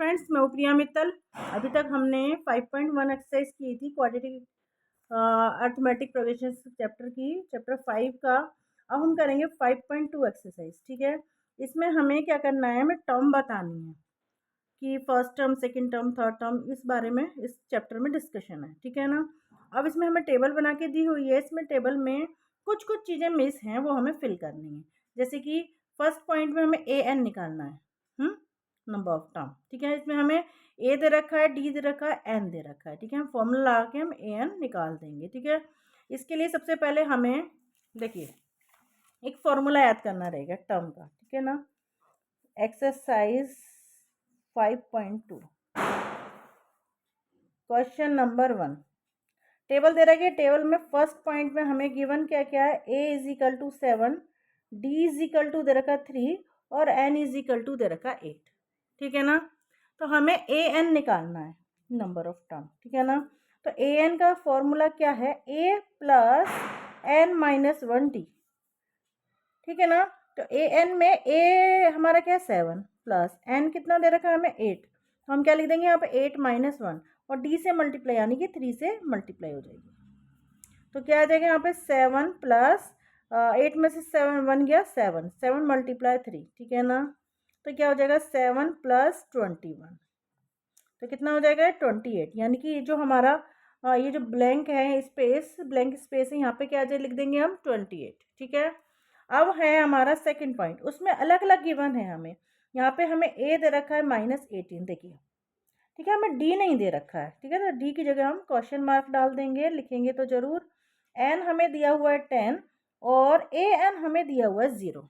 Friends, मैं प्रिया मित्तल। अभी तक हमने 5.1 एक्सरसाइज की थी, क्वाड्रेटिक अर्थमेटिक प्रोग्रेशन चैप्टर की, चैप्टर 5 का। अब हम करेंगे 5.2 एक्सरसाइज। ठीक है, इसमें हमें क्या करना है, हमें टर्म बतानी है कि first term, second term, third term, इस बारे में इस चैप्टर में डिस्कशन है। ठीक है ना। अब इसमें हमें टेबल बना के दी हुई है। इसमें टेबल में कुछ कुछ चीज़ें मिस हैं, वो हमें फिल करनी है। जैसे कि फर्स्ट पॉइंट में हमें ए एन निकालना है, नंबर ऑफ टर्म। ठीक है, इसमें हमें ए दे रखा है, डी दे रखा है, एन दे रखा है। ठीक है, हम फॉर्मूला लगा के हम ए एन निकाल देंगे। ठीक है, इसके लिए सबसे पहले हमें देखिए एक फॉर्मूला याद करना रहेगा टर्म का। ठीक है ना। एक्सरसाइज 5.2 क्वेश्चन नंबर 1, टेबल दे रखी है। टेबल में फर्स्ट पॉइंट में हमें गिवन क्या क्या है, a is equal to 7, D is equal to दे रखा 3 और n इज इक्वल टू दे रखा 8। ठीक है ना। तो हमें ए एन निकालना है, नंबर ऑफ टर्म। ठीक है ना। तो ए एन का फॉर्मूला क्या है, a plus N minus 1 D. ठीक है ना। तो ए एन में ए हमारा क्या है 7 प्लस एन कितना दे रखा है हमें 8। तो हम क्या लिख देंगे यहाँ पे 8 माइनस 1 और डी से मल्टीप्लाई यानी कि 3 से मल्टीप्लाई हो जाएगी। तो क्या आ जाएगा यहाँ पे 7 प्लस 8 में से 7 1 गया 7, 7 मल्टीप्लाई 3। ठीक है ना। तो क्या हो जाएगा 7 प्लस 21, तो कितना हो जाएगा 28। यानी कि जो हमारा ये जो ब्लैंक है स्पेस, ब्लैंक स्पेस है, यहाँ पे क्या आ जाए लिख देंगे हम 28। ठीक है। अब है हमारा सेकंड पॉइंट, उसमें अलग अलग गिवन है हमें। यहाँ पे हमें ए दे रखा है -18, देखिए। ठीक है, हमें डी नहीं दे रखा है। ठीक है, तो डी की जगह हम क्वेश्चन मार्क डाल देंगे, लिखेंगे तो जरूर। एन हमें दिया हुआ है 10 और ए एन हमें दिया हुआ है 0,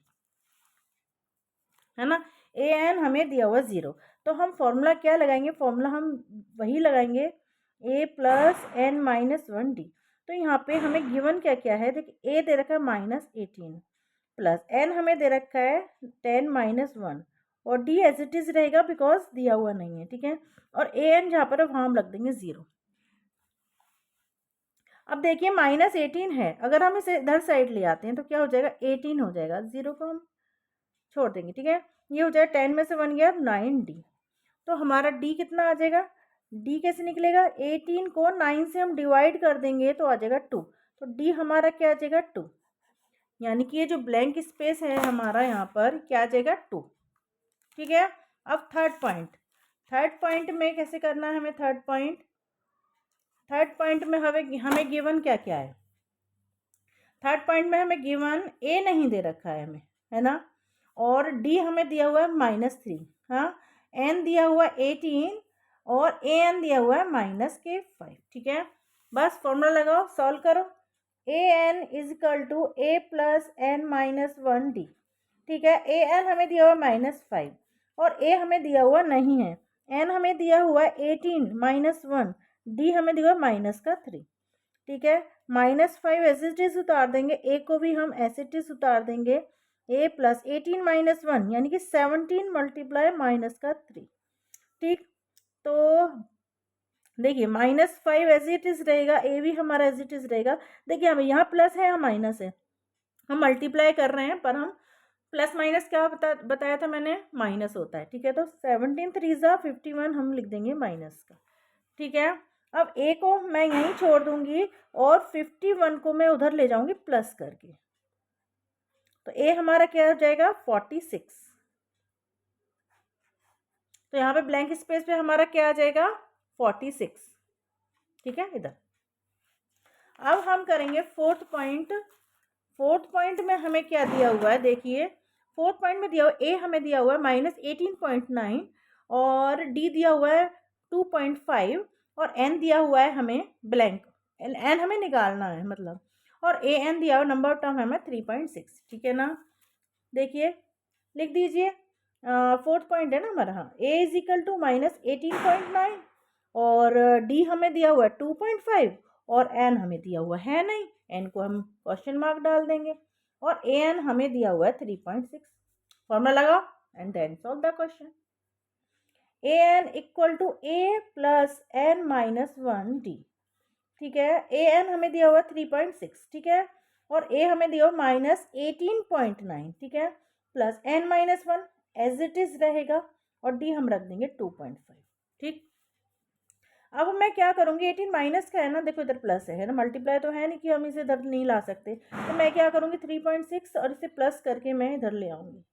है ना। ए एन हमें दिया हुआ 0, तो हम फॉर्मूला क्या लगाएंगे, फॉर्मूला हम वही लगाएंगे ए प्लस एन माइनस 1 डी। तो यहाँ पे हमें गिवन क्या क्या है, देखिए ए दे रखा है -18 प्लस एन हमें दे रखा है 10 माइनस 1 और डी एज इट इज रहेगा बिकॉज दिया हुआ नहीं है। ठीक है, और ए एन जहाँ पर वहाँ हम रख देंगे 0। अब देखिए -18 है, अगर हम इसे इधर साइड ले आते हैं तो क्या हो जाएगा 18 हो जाएगा, 0 को हम छोड़ देंगे। ठीक है, ये हो जाएगा 10 में से 1 गया 9 डी। तो हमारा डी कितना आ जाएगा, डी कैसे निकलेगा, 18 को 9 से हम डिवाइड कर देंगे तो आ जाएगा 2। तो डी हमारा क्या आ जाएगा 2, यानी कि ये जो ब्लैंक स्पेस है हमारा यहाँ पर क्या आ जाएगा 2। ठीक है। अब थर्ड पॉइंट में कैसे करना है हमें, थर्ड पॉइंट में हमें गिवन क्या क्या है। थर्ड पॉइंट में हमें गिवन ए नहीं दे रखा है हमें, है ना, और डी हमें दिया हुआ है -3, हाँ, एन दिया हुआ है 18 और ए एन दिया हुआ है -5। ठीक है, बस फॉर्मूला लगाओ, सॉल्व करो। A N is equal to A plus N minus 1 D. ठीक है, ए एन हमें दिया हुआ -5 और ए हमें दिया हुआ नहीं है। एन हमें दिया हुआ है 18 माइनस 1, डी हमें दिया हुआ -3। ठीक है, -5 एज इट इज उतार देंगे, ए को भी हम एज इट इज उतार देंगे। ए प्लस 18 माइनस 1 यानी कि 17 मल्टीप्लाई -3। ठीक, तो देखिए -5 एज इट इज रहेगा, ए भी हमारा एज इट इज रहेगा। देखिए हमें यहाँ प्लस है, यहाँ माइनस है, हम मल्टीप्लाई कर रहे हैं पर हम प्लस माइनस क्या बताया था मैंने, माइनस होता है। ठीक है, तो 17 3 51 हम लिख देंगे माइनस का। ठीक है, अब ए को मैं यहीं छोड़ दूंगी और 51 को मैं उधर ले जाऊंगी प्लस करके, तो ए हमारा क्या हो जाएगा 46। तो यहाँ पे ब्लैंक स्पेस पे हमारा क्या आ जाएगा 46। ठीक है, इधर। अब हम करेंगे फोर्थ पॉइंट में हमें क्या दिया हुआ है, देखिए फोर्थ पॉइंट में दिया हुआ ए हमें दिया हुआ है -18.9 और डी दिया हुआ है 2.5 और एन दिया हुआ है हमें ब्लैंक, एन हमें निकालना है मतलब, और ए एन दिया हुआ नंबर ऑफ टर्म हमें 3.6। ठीक है ना, देखिए लिख दीजिए। फोर्थ पॉइंट है ना हमारा, हाँ, ए इज इक्वल टू -18.9 और डी हमें दिया हुआ है 2.5 और एन हमें दिया हुआ है नहीं, एन को हम क्वेश्चन मार्क डाल देंगे और ए एन हमें दिया हुआ है 3.6। फॉर्मूला लगाओ and then solve the question. A n equal to A plus N minus 1 D. ठीक है, ए एन हमें दिया हुआ 3.6। ठीक है, और ए हमें दिया हुआ -18.9। ठीक है, plus N minus 1 as it is रहेगा और डी हम रख देंगे 2.5। ठीक, अब मैं क्या करूँगी, 18 माइनस का है ना, देखो इधर प्लस है ना, मल्टीप्लाई तो है नहीं कि हम इसे इधर नहीं ला सकते, तो मैं क्या करूँगी 3.6 और इसे प्लस करके मैं इधर ले आऊँगी।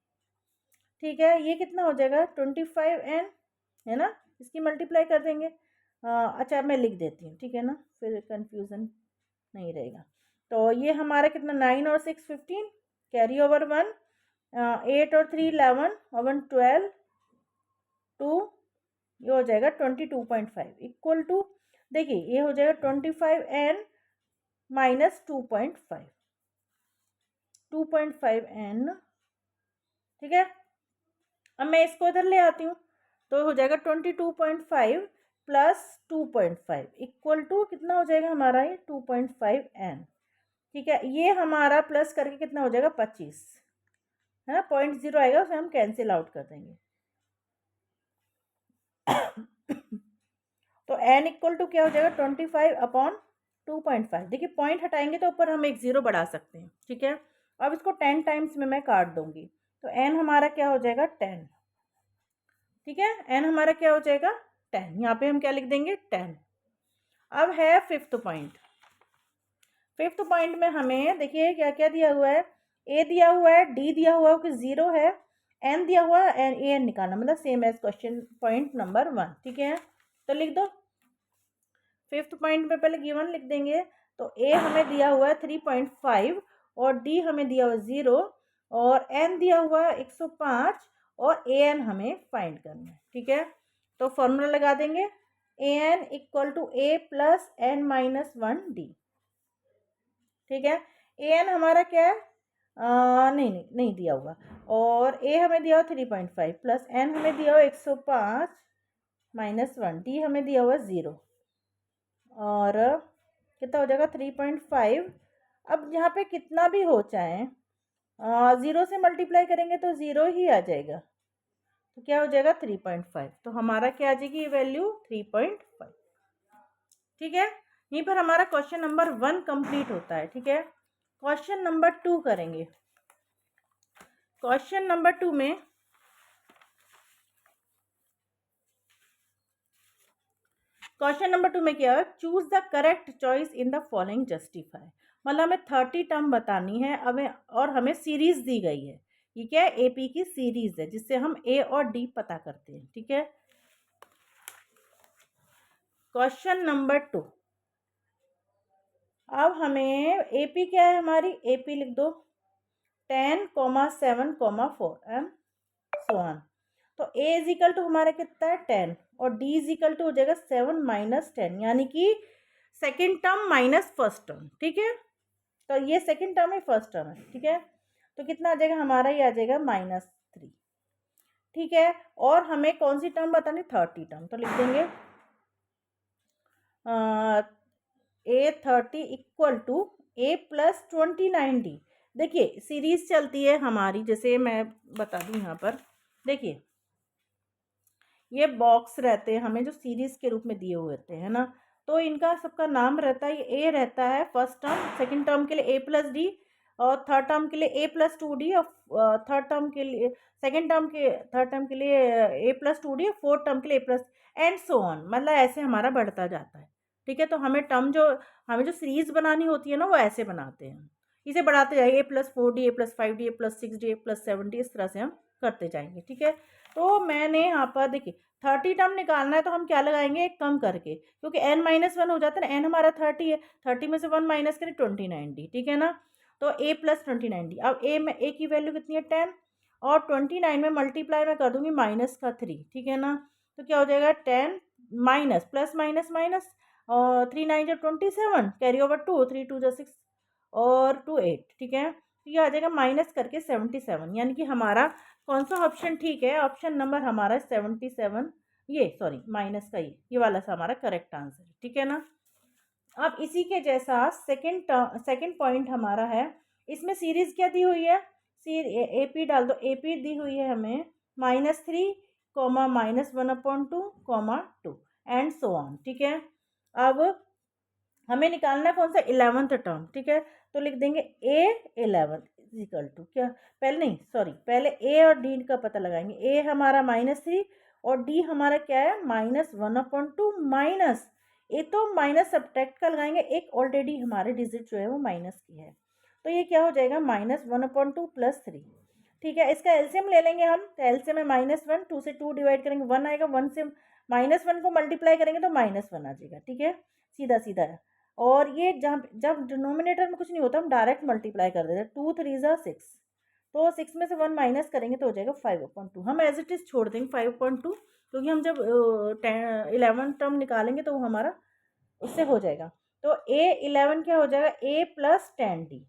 ठीक है, ये कितना हो जाएगा 25n है ना, इसकी मल्टीप्लाई कर देंगे। अच्छा मैं लिख देती हूँ, ठीक है ना, फिर कंफ्यूजन नहीं रहेगा। तो ये हमारा कितना 9 और 6 15, कैरी ओवर 1, 8 और 3 11 और 1 12, 2, ये हो जाएगा 22.5 इक्वल टू, देखिए ये हो जाएगा 25n माइनस 2.5, 2.5n। ठीक है, अब मैं इसको इधर ले आती हूँ, तो हो जाएगा 22.5 प्लस 2.5 इक्वल टू कितना हो जाएगा हमारा ये 2.5n। ठीक है, ये हमारा प्लस करके कितना हो जाएगा 25 है ना, 0.0 आएगा, उसे हम कैंसिल आउट कर देंगे। तो n इक्वल टू क्या हो जाएगा 25/2.5। देखिए पॉइंट हटाएंगे तो ऊपर हम एक जीरो बढ़ा सकते हैं। ठीक है, अब इसको 10 टाइम्स में मैं काट दूंगी, तो n हमारा क्या हो जाएगा 10। ठीक है, n हमारा क्या हो जाएगा 10, यहाँ पे हम क्या लिख देंगे 10। अब है फिफ्थ पॉइंट। फिफ्थ पॉइंट में हमें देखिए क्या क्या दिया हुआ है, a दिया हुआ है, d दिया हुआ है कि 0 है, n दिया हुआ है, an निकालना, मतलब same as question point number 1। ठीक है, तो लिख दो। फिफ्थ पॉइंट में पहले गिवन लिख देंगे, तो a हमें दिया हुआ है 3.5 और d हमें दिया हुआ है 0 और n दिया हुआ है 105 और an हमें फाइंड करना है। ठीक है, तो फॉर्मूला लगा देंगे an equal to a plus n minus 1d। ठीक है, an हमारा क्या है, नहीं दिया हुआ, और a हमें दिया हुआ 3.5 प्लस n हमें दिया हुआ 105 माइनस 1, d हमें दिया हुआ 0 और कितना हो जाएगा 3.5। अब यहाँ पे कितना भी हो चाहे 0 से मल्टीप्लाई करेंगे तो 0 ही आ जाएगा, तो क्या हो जाएगा 3.5, तो हमारा क्या आ जाएगी वैल्यू 3.5। ठीक है, यहीं पर हमारा क्वेश्चन नंबर 1 कंप्लीट होता है। ठीक है, क्वेश्चन नंबर 2 करेंगे। क्वेश्चन नंबर 2 में क्या है, choose the correct choice in the following justify. मतलब हमें 30 टर्म बतानी है अब, और हमें सीरीज दी गई है, ये क्या है एपी की सीरीज है जिससे हम ए और डी पता करते हैं। ठीक है, क्वेश्चन नंबर 2, अब हमें एपी क्या है हमारी, एपी लिख दो 10, 7, 4 एंड सो ऑन। तो a इज इक्वल टू हमारा कितना है 10 और d इज इक्वल टू हो जाएगा 7 माइनस 10, यानी कि second term minus first term. ठीक है, तो ये सेकेंड टर्म है, फर्स्ट टर्म है। ठीक है, तो कितना आ जाएगा हमारा, ये आ जाएगा -3। ठीक है, और हमें कौन सी टर्म बतानी, 30 टर्म, तो लिख देंगे a30 equal to a plus 29d। देखिए सीरीज चलती है हमारी, जैसे मैं बता दूं यहाँ पर, देखिए ये बॉक्स रहते हैं हमें जो सीरीज के रूप में दिए हुए होते हैं ना, तो इनका सबका नाम रहता है, ये ए रहता है फर्स्ट टर्म, सेकंड टर्म के लिए a प्लस डी, और थर्ड टर्म के लिए a प्लस 2d, और थर्ड टर्म के लिए थर्ड टर्म के लिए a plus 2d, fourth term के लिए a plus and so on, मतलब ऐसे हमारा बढ़ता जाता है। ठीक है, तो हमें जो सीरीज बनानी होती है ना वो ऐसे बनाते हैं, इसे बढ़ाते जाएंगे a+4d, a+5d, a+6d, a+7d, इस तरह से हम करते जाएंगे। ठीक है, तो मैंने यहाँ पर देखिए 30 टर्म निकालना है, तो हम क्या लगाएंगे, एक कम करके, क्योंकि n-1 हो जाता है ना, n हमारा 30 है, 30 में से 1 माइनस करें 29d। ठीक है ना, तो a प्लस 29d, अब a की वैल्यू कितनी है 10 और 29 में मल्टीप्लाई में कर दूंगी -3। ठीक है ना, तो क्या हो जाएगा 10 माइनस प्लस माइनस माइनस, और 3 9 जो 27, कैरी ओवर 2, 3 2 जो 6 और 2 8। ठीक है, तो ये आ जाएगा माइनस करके 77, यानी कि हमारा कौन सा ऑप्शन ठीक है, ऑप्शन नंबर हमारा 77, ये सॉरी माइनस का ये वाला सा हमारा करेक्ट आंसर है। ठीक है ना, अब इसी के जैसा सेकंड पॉइंट हमारा है, इसमें सीरीज क्या दी हुई है, एपी डाल दो, एपी दी हुई है हमें -3, -1/2, 2 एंड सो ऑन। ठीक है, अब हमें निकालना है कौन सा 11th टर्म, ठीक है। तो लिख देंगे A11 इजिकल टू क्या, पहले नहीं सॉरी, पहले A और D का पता लगाएंगे। A हमारा -3 और D हमारा क्या है -1/2 माइनस, ए तो माइनस सब्ट्रैक्ट का लगाएंगे, एक ऑलरेडी हमारे डिजिट जो है वो माइनस की है, तो ये क्या हो जाएगा -1/2 + 3, ठीक है। इसका एलसीएम ले लेंगे हम, तो एलसीएम में -1, 2 से 2 डिवाइड करेंगे 1 आएगा, 1 से -1 को मल्टीप्लाई करेंगे तो -1 आ जाएगा, ठीक है, सीधा सीधा है। और ये जब डिनोमिनेटर में कुछ नहीं होता हम डायरेक्ट मल्टीप्लाई कर देते हैं, 2 3 ज़ा 6, तो 6 में से 1 माइनस करेंगे तो हो जाएगा 5/2, हम एज इट इज़ छोड़ देंगे 5/2, क्योंकि हम जब 11 टर्म निकालेंगे तो वो हमारा उससे हो जाएगा। तो A11 क्या हो जाएगा A + 10D,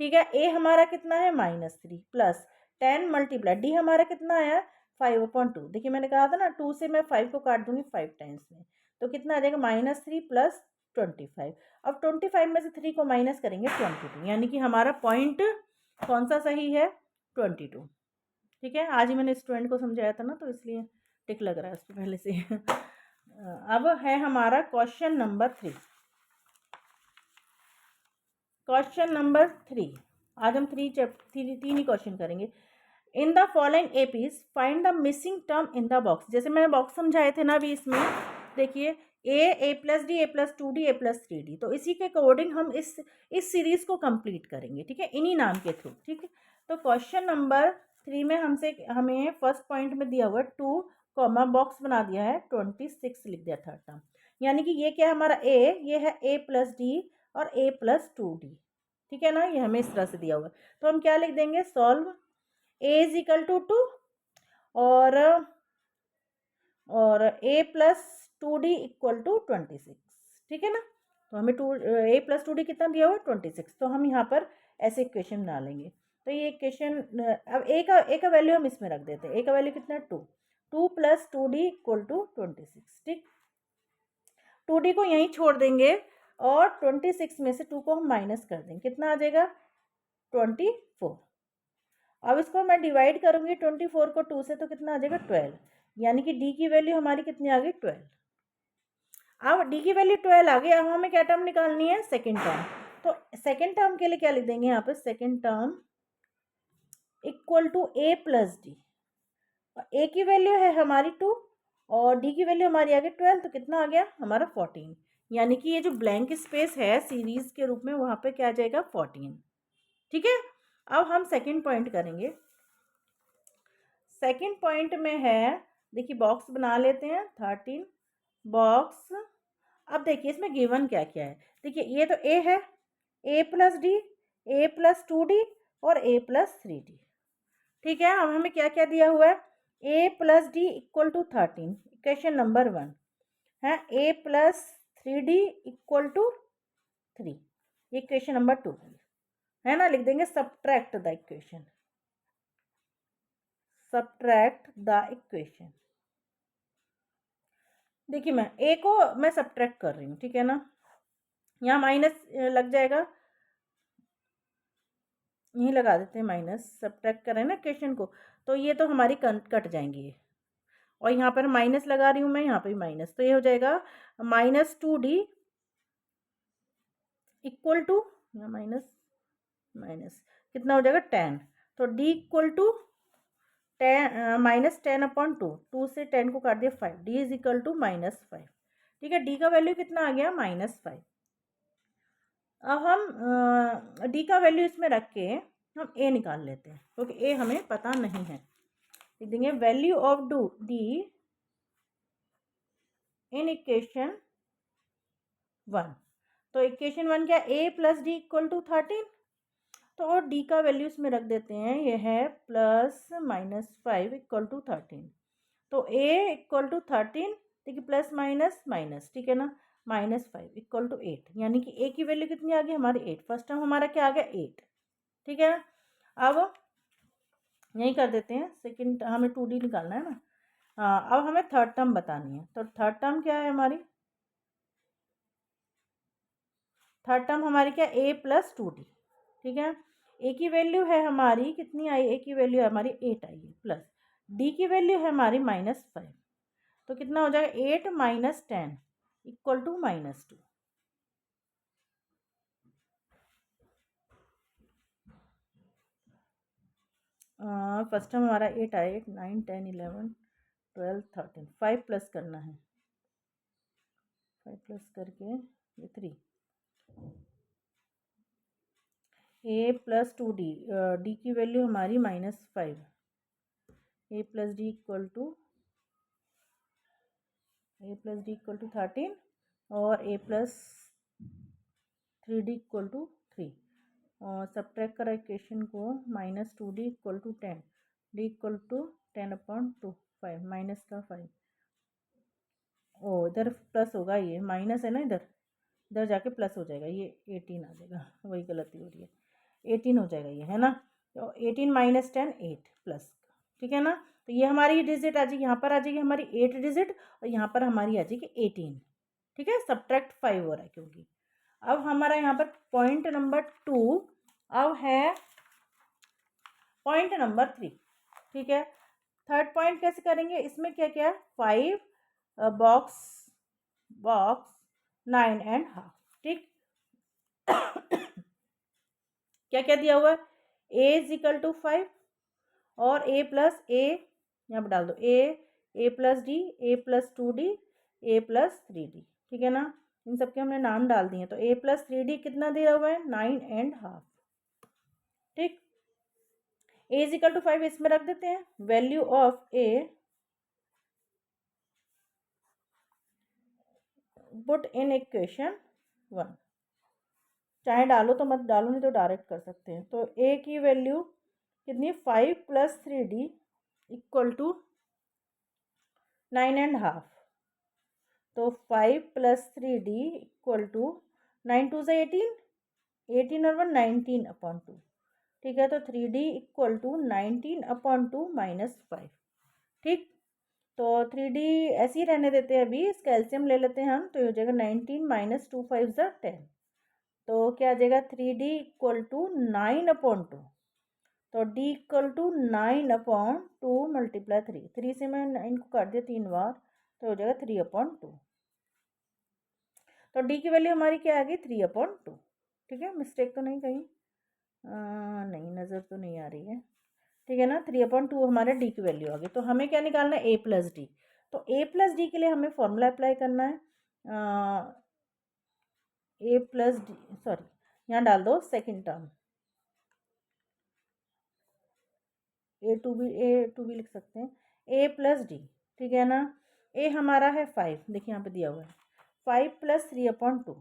ठीक है। A हमारा कितना है -3 प्लस 10 मल्टीप्लाई D हमारा कितना आया 5/2, देखिए मैंने कहा था ना 2 से मैं 5 को काट दूंगी 5 टाइम्स में, तो कितना आ जाएगा -3 + 25। अब 25 में से 3 को माइनस करेंगे 22, यानी कि हमारा पॉइंट कौन सा सही है 22, ठीक है। आज ही मैंने स्टूडेंट को समझाया था ना, तो इसलिए टिक लग रहा है उसको पहले से। अब है हमारा क्वेश्चन नंबर 3। क्वेश्चन नंबर 3, आज हम तीन ही क्वेश्चन करेंगे। In the following APs find the missing term in the box, जैसे मैंने बॉक्स समझाए थे ना अभी, इसमें देखिए A + D, A+2D, A+3D, तो इसी के अकॉर्डिंग हम इस सीरीज को कंप्लीट करेंगे, ठीक है, इन्हीं नाम के थ्रू, ठीक है। तो क्वेश्चन नंबर 3 में हमें फर्स्ट पॉइंट में दिया हुआ है 2, बॉक्स बना दिया है 26 लिख दिया थर्ड टर्म, यानी कि ये क्या है हमारा A, ये है A+D और A+2D, ठीक है ना, ये हमें इस तरह से दिया हुआ है। तो हम क्या लिख देंगे, सॉल्व A = 2 और A+2D = 26, ठीक है ना। तो हमें A+2D कितना दिया हुआ है 26, तो हम यहाँ पर ऐसे इक्वेशन बना लेंगे। तो ये इक्वेशन अब A का वैल्यू हम इसमें रख देते हैं, A का वैल्यू कितना है 2 + 2D = 26, ठीक। 2D को यहीं छोड़ देंगे और 26 में से 2 को हम माइनस कर देंगे, कितना आ जाएगा 24। अब इसको मैं डिवाइड करूंगी 24 को 2 से, तो कितना आ जाएगा 12, यानी कि D की वैल्यू हमारी कितनी आ गई 12। अब D की वैल्यू 12 आ गई, अब हमें क्या टर्म निकालनी है सेकेंड टर्म, तो सेकेंड टर्म के लिए क्या लिख देंगे यहाँ पे, सेकेंड टर्म = A+D, A की वैल्यू है हमारी 2 और D की वैल्यू हमारी आ गई 12, तो कितना आ गया हमारा 14, यानी कि ये जो ब्लैंक स्पेस है सीरीज के रूप में वहाँ पे क्या आ जाएगा 14, ठीक है। अब हम सेकंड पॉइंट करेंगे। सेकंड पॉइंट में है, देखिए बॉक्स बना लेते हैं 13 बॉक्स। अब देखिए इसमें गिवन क्या क्या है, देखिए ये तो A है, A+D, A+2D और A+3D, ठीक है। अब हमें क्या क्या दिया हुआ है, A+D = 13, इक्वेशन नंबर 1 है, A+3D = 3, इक्वेशन नंबर 2 है ना, लिख देंगे subtract the equation, subtract the equation. देखिए मैं A को मैं सब्ट्रैक्ट कर रही हूँ, ठीक है ना, यहाँ माइनस लग जाएगा, यहीं लगा देते हैं माइनस, सब्ट्रैक्ट कर रहे हैं ना इक्वेशन को, तो ये तो हमारी कट जाएंगी ये, और यहाँ पर माइनस लगा रही हूँ मैं, यहाँ पे माइनस, तो ये हो जाएगा -2D = माइनस माइनस कितना हो जाएगा 10, तो D = 10 -10/2, 2 से 10 को काट दिया 5, D = -5, ठीक है। D का वैल्यू कितना आ गया -5। अब हम D का वैल्यू इसमें रख के हम A निकाल लेते हैं, क्योंकि A हमें पता नहीं है, लिख देंगे value of D in equation 1, तो इक्वेशन 1 क्या, A+D = 13, तो और D का वैल्यू इसमें रख देते हैं, ये है +-5 = 13, तो A = 13, देखिए प्लस माइनस माइनस, ठीक है ना, -5 = 8, यानी कि A की वैल्यू कितनी आ गई हमारी 8, फर्स्ट टर्म हमारा क्या आ गया 8, ठीक है। अब यही कर देते हैं, सेकंड हमें 2D निकालना है ना, हाँ अब हमें थर्ड टर्म बतानी है, तो थर्ड टर्म क्या है हमारी, थर्ड टर्म हमारी क्या A+2D, ठीक है। A की वैल्यू है हमारी कितनी आई, A की वैल्यू है हमारी 8 आई है, प्लस D की वैल्यू है हमारी -5, तो कितना हो जाएगा 8 - 10 = -2, फर्स्ट टर्म हमारा 8 आया, 8 9 10 11 12 13, 5 प्लस करना है, 5 प्लस करके ये 3, ए प्लस 2d, डी की वैल्यू हमारी -5, ए प्लस डी इक्वल टू 13 और a plus 3d equal to 3, और सब्ट्रैक्ट करा इक्वेशन को, -2d equal to 10, d equal to 10/2, 5 minus का 5, ओ इधर प्लस होगा, ये माइनस है ना, इधर जाके प्लस हो जाएगा, ये 18 आ जाएगा, वही गलती हो रही है, 18 हो जाएगा ये, है ना। तो 18 - 10 8 प्लस, ठीक है ना। तो ये हमारी डिजिट आ जाएगी, यहाँ पर आ जाएगी हमारी 8 डिजिट, और यहाँ पर हमारी आ जाएगी 18, ठीक है, सब्ट्रैक्ट 5 हो रहा है क्योंकि। अब हमारा यहाँ पर पॉइंट नंबर 2 अब है पॉइंट नंबर 3, ठीक है। थर्ड पॉइंट कैसे करेंगे, इसमें क्या क्या है, 5 बॉक्स 9.5, ठीक। क्या क्या दिया हुआ है, a इज इक्वल टू 5 और a प्लस a, यहाँ पर डाल दो a plus D, a plus 2d, a plus 3d, ठीक है ना। इन सबके हमने नाम डाल दिए, तो a प्लस 3d कितना दिया हुआ है, 9.5, ठीक। a इज इक्वल टू 5 इसमें रख देते हैं, value of a put in equation 1, चाहे डालो तो मत डालो, नहीं तो डायरेक्ट कर सकते हैं। तो a की वैल्यू कितनी, 5 प्लस 3d इक्वल टू 9.5, तो 5 प्लस 3d इक्वल टू 9 2 से 18, 18 और 1 19/2, ठीक है। तो 3d इक्वल टू 19/2 -5, ठीक। तो 3d ऐसे ही रहने देते हैं, अभी इसका एलसीएम ले लेते हैं हम, तो ये हो जाएगा 19 - 2 5 10, तो क्या आ जाएगा 3d इक्वल टू 9/2, तो d इक्वल टू 9/2 मल्टीप्लाई 3 से मैं 9 को काट दिया 3 बार, तो हो जाएगा 3/2, तो d की वैल्यू हमारी क्या आ गई, 3/2, ठीक है। मिस्टेक तो नहीं कहीं, नहीं नज़र तो नहीं आ रही है, ठीक है ना। 3/2 हमारे डी की वैल्यू आ गई। तो हमें क्या निकालना है, a प्लस डी। तो a प्लस डी के लिए हमें फॉर्मूला अप्लाई करना है, a प्लस डी, सॉरी यहाँ डाल दो सेकेंड टर्म, ए टू भी लिख सकते हैं, a प्लस डी, ठीक है ना। a हमारा है 5, देखिए यहाँ पे दिया हुआ है 5 प्लस 3/2,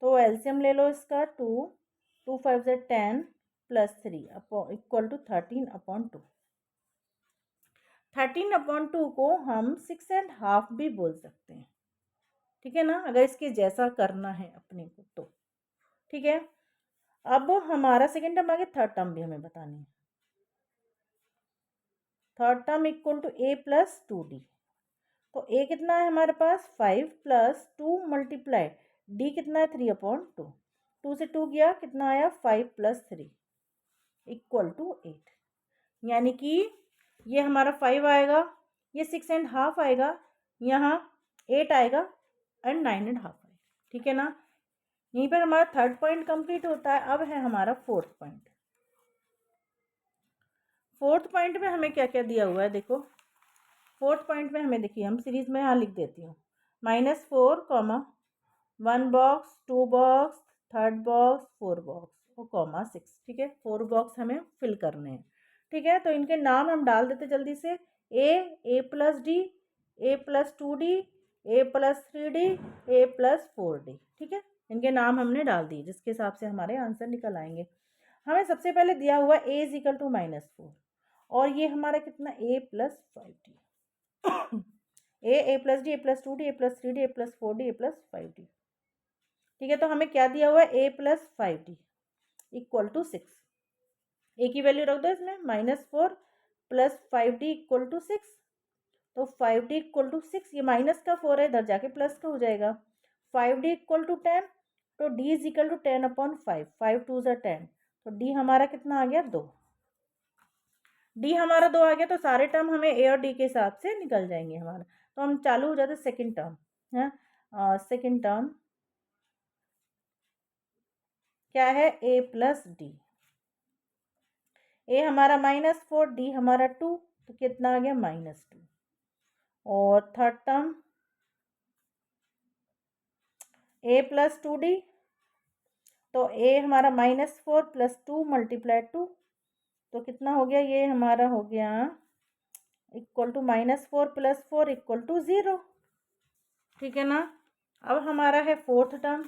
तो एलसीएम ले लो इसका, 2 5 से 10 प्लस 3 इक्वल टू 13/2, 13/2 को हम 6.5 भी बोल सकते हैं, ठीक है ना, अगर इसके जैसा करना है अपने को तो, ठीक है। अब हमारा सेकेंड टर्म आ गया, थर्ड टर्म भी हमें बतानी है। Third term equal to a plus 2d, तो a कितना है हमारे पास, 5 प्लस 2 मल्टीप्लाई d कितना है, 3/2, 2 से 2 गया, कितना आया, 5 प्लस 3 इक्वल टू 8, यानी कि ये हमारा 5 आएगा, ये 6.5 आएगा, यहाँ 8 आएगा एंड 9.5 आएगा, ठीक है ना। यहीं पर हमारा थर्ड पॉइंट कंप्लीट होता है। अब है हमारा फोर्थ पॉइंट। फोर्थ पॉइंट में हमें क्या क्या दिया हुआ है, देखो फोर्थ पॉइंट में हमें, देखिए हम सीरीज में यहाँ लिख देती हूँ, -4, 1 box, 2 box, third box, 4 box और कॉमा 6, ठीक है। 4 बॉक्स हमें फिल करने हैं, ठीक है। तो इनके नाम हम डाल देते जल्दी से, a plus D, a plus 2d, a plus 3d, a plus 4d, ठीक है। इनके नाम हमने डाल दिए, जिसके हिसाब से हमारे आंसर निकल आएंगे। हमें सबसे पहले दिया हुआ a इज इक्वल टू -4, और ये हमारा कितना, a plus 5d, a plus D, a plus 2d, a plus 3d, a plus 4d, a plus 5d, ठीक है। तो हमें क्या दिया हुआ है, a plus 5d equal to 6, a की वैल्यू रख दो इसमें, -4 प्लस 5d इक्वल टू 6, तो 5d इक्वल टू 6, ये माइनस का 4 है, इधर जाके प्लस का हो जाएगा, 5d इक्वल टू 10, तो d इज इक्वल टू 10/5, 5 2 ज़ा 10, तो d हमारा कितना आ गया, 2, d हमारा 2 आ गया। तो सारे टर्म हमें a और d के हिसाब से निकल जाएंगे हमारा। तो हम चालू हो जाते सेकेंड टर्म, है सेकेंड टर्म क्या है, a प्लस डी, ए हमारा -4, डी हमारा 2, तो कितना आ गया -2। और थर्ड टर्म ए प्लस 2d, तो ए हमारा -4 + 2 × 2, तो कितना हो गया, ये हमारा हो गया इक्वल टू -4 + 4 = 0। ठीक है ना। अब हमारा है फोर्थ टर्म।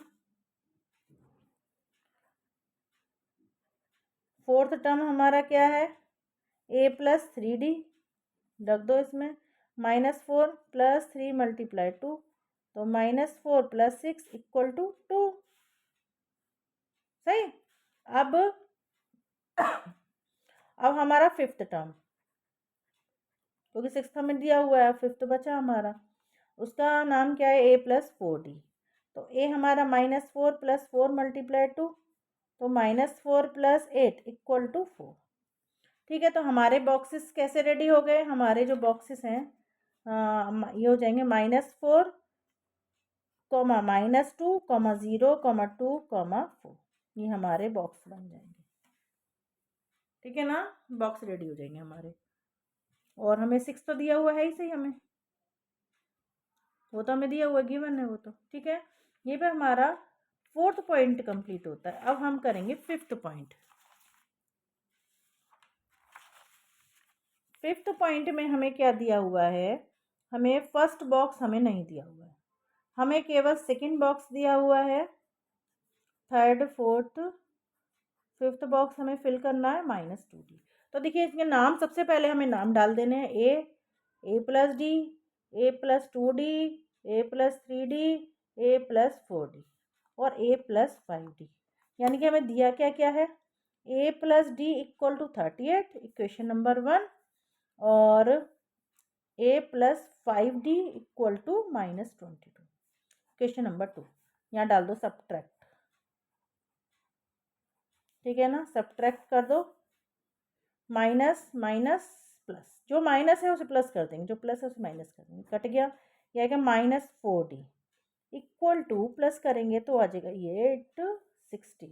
फोर्थ टर्म हमारा क्या है, a + 3d, रख दो इसमें, -4 + 3 × 2, तो -4 + 6 = 2। सही। अब हमारा फिफ्थ टर्म, क्योंकि सिक्स्थ में दिया हुआ है, फिफ्थ बचा हमारा, उसका नाम क्या है, a + 4d, तो a हमारा -4 + 4 × 2, तो -4 + 8 = 4। ठीक है, तो हमारे बॉक्सेस कैसे रेडी हो गए, हमारे जो बॉक्सेस हैं ये हो जाएंगे -4, -2, -0, -2, -4, ये हमारे बॉक्स बन जाएंगे। ठीक है ना, बॉक्स रेडी हो जाएंगे हमारे। और हमें 6 तो दिया हुआ है ही सही, हमें वो तो हमें दिया हुआ गिवन है वो तो। ठीक है, ये पे हमारा फोर्थ पॉइंट कंप्लीट होता है। अब हम करेंगे फिफ्थ पॉइंट। फिफ्थ पॉइंट में हमें क्या दिया हुआ है, हमें फर्स्ट बॉक्स हमें नहीं दिया हुआ है, हमें केवल सेकंड बॉक्स दिया हुआ है, थर्ड फोर्थ फिफ्थ बॉक्स हमें फिल करना है -2d। तो देखिए इसके नाम, सबसे पहले हमें नाम डाल देने हैं, a + d, a + 2d, a + 3d, a + 4d और a + 5d। यानी कि हमें दिया क्या क्या है, a + d = 38, इक्वेशन नंबर 1, और a + 5d = -22, इक्वेशन नंबर 2। यहाँ डाल दो सब्ट्रैक्ट। ठीक है ना, सब्ट्रैक्ट कर दो, माइनस माइनस प्लस, जो माइनस है उसे प्लस कर देंगे, जो प्लस है उसे माइनस कर देंगे, कट गया, ये आएगा -4d = प्लस करेंगे तो आ जाएगा ये 860,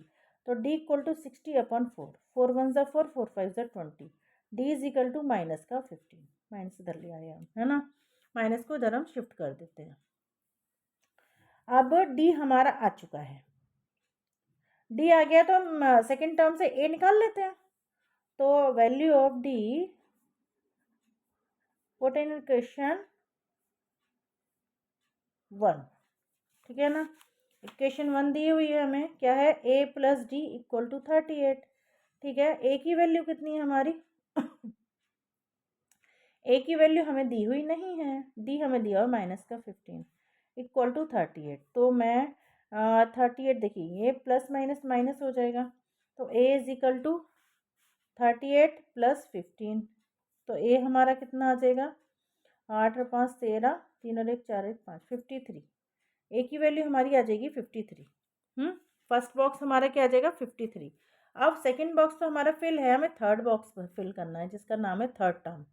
तो d = 60/4, 4 1 ज़ा 4, 4 5 ज़ा 20, d = माइनस का 15, माइनस इधर ले आए हम, है ना, माइनस को इधर हम शिफ्ट कर देते हैं। अब d हमारा आ चुका है, d आ गया तो हम सेकेंड टर्म से a निकाल लेते हैं, तो value of d, put in equation 1। ठीक है ना, इक्वेशन 1 दी हुई है हमें, क्या है, a + d = 38। ठीक है, a की वैल्यू कितनी है हमारी a की वैल्यू हमें दी हुई नहीं है, d हमें दिया हुआ -15 = 38, तो मैं 38, देखिए ये प्लस माइनस माइनस हो जाएगा, तो a = 38 + 15, तो a हमारा कितना आ जाएगा, 8 और 5 13, 3 और 1 4 1 5, 53, ए की वैल्यू हमारी आ जाएगी 53। फर्स्ट बॉक्स हमारा क्या आ जाएगा 53। अब सेकंड बॉक्स तो हमारा फिल है, हमें थर्ड बॉक्स फिल करना है जिसका नाम है थर्ड टर्म।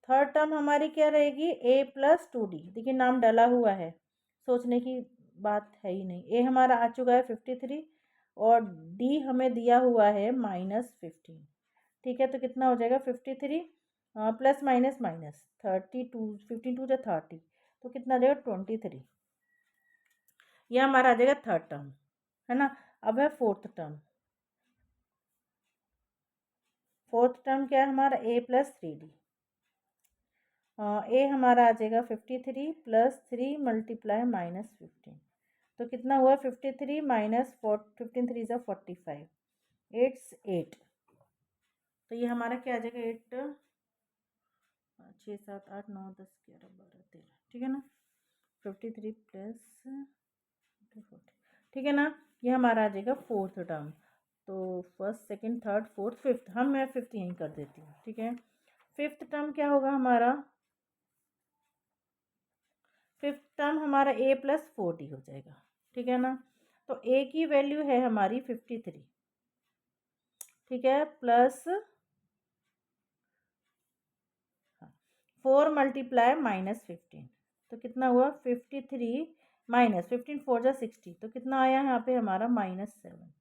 थर्ड टर्म हमारी क्या रहेगी, a + 2d, देखिए नाम डला हुआ है, सोचने की बात है ही नहीं। a हमारा आ चुका है 53 और d हमें दिया हुआ है -15। ठीक है, तो कितना हो जाएगा 53 प्लस माइनस माइनस 32, 52 × 30, तो कितना आ जाएगा 23। यह हमारा आ जाएगा थर्ड टर्म, है ना। अब है फोर्थ टर्म। फोर्थ टर्म क्या है हमारा, a + 3d, a हमारा आ जाएगा 53 + 3 × -15, तो कितना हुआ 53 - 15 3 ज़ा 45, 8 तो ये हमारा क्या आ जाएगा 8 6 7 8 9 10 11 12 13, ठीक है ना, 53 + 40, ठीक है ना। ये हमारा आ जाएगा फोर्थ टर्म। तो first second third fourth fifth, मैं फिफ्थ यहीं कर देती हूँ। ठीक है, फिफ्थ टर्म क्या होगा हमारा, फिफ्थ टर्म हमारा a + 4d हो जाएगा। ठीक है ना, तो a की वैल्यू है हमारी 53, ठीक है, प्लस 4 × -15, तो कितना हुआ 53 -15 4 × 60, तो कितना आया यहाँ पे हमारा -7।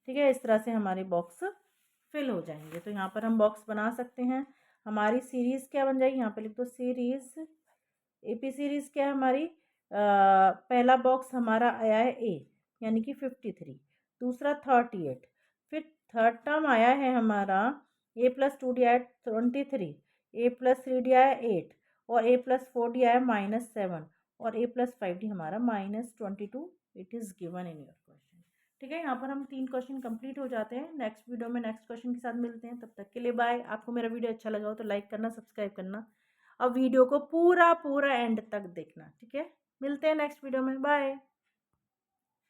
ठीक है, इस तरह से हमारे बॉक्स फिल हो जाएंगे। तो यहाँ पर हम बॉक्स बना सकते हैं। हमारी सीरीज़ क्या बन जाएगी, यहाँ पे लिख दो सीरीज़। एपी सीरीज़ क्या है हमारी, पहला बॉक्स हमारा आया है ए यानी कि 53, दूसरा 38, फिर थर्ड टर्म आया है हमारा ए प्लस 2 डी आया 23, ए प्लस 3 डी आया 8, और ए प्लस 4 डी आया -7, और ए प्लस 5 डी हमारा -22। It is given in your question. ठीक है, यहाँ पर हम 3 क्वेश्चन कंप्लीट हो जाते हैं। नेक्स्ट वीडियो में नेक्स्ट क्वेश्चन के साथ मिलते हैं। तब तक के लिए बाय। आपको मेरा वीडियो अच्छा लगा हो तो लाइक करना, सब्सक्राइब करना, और वीडियो को पूरा एंड तक देखना। ठीक है, मिलते हैं नेक्स्ट वीडियो में। बाय।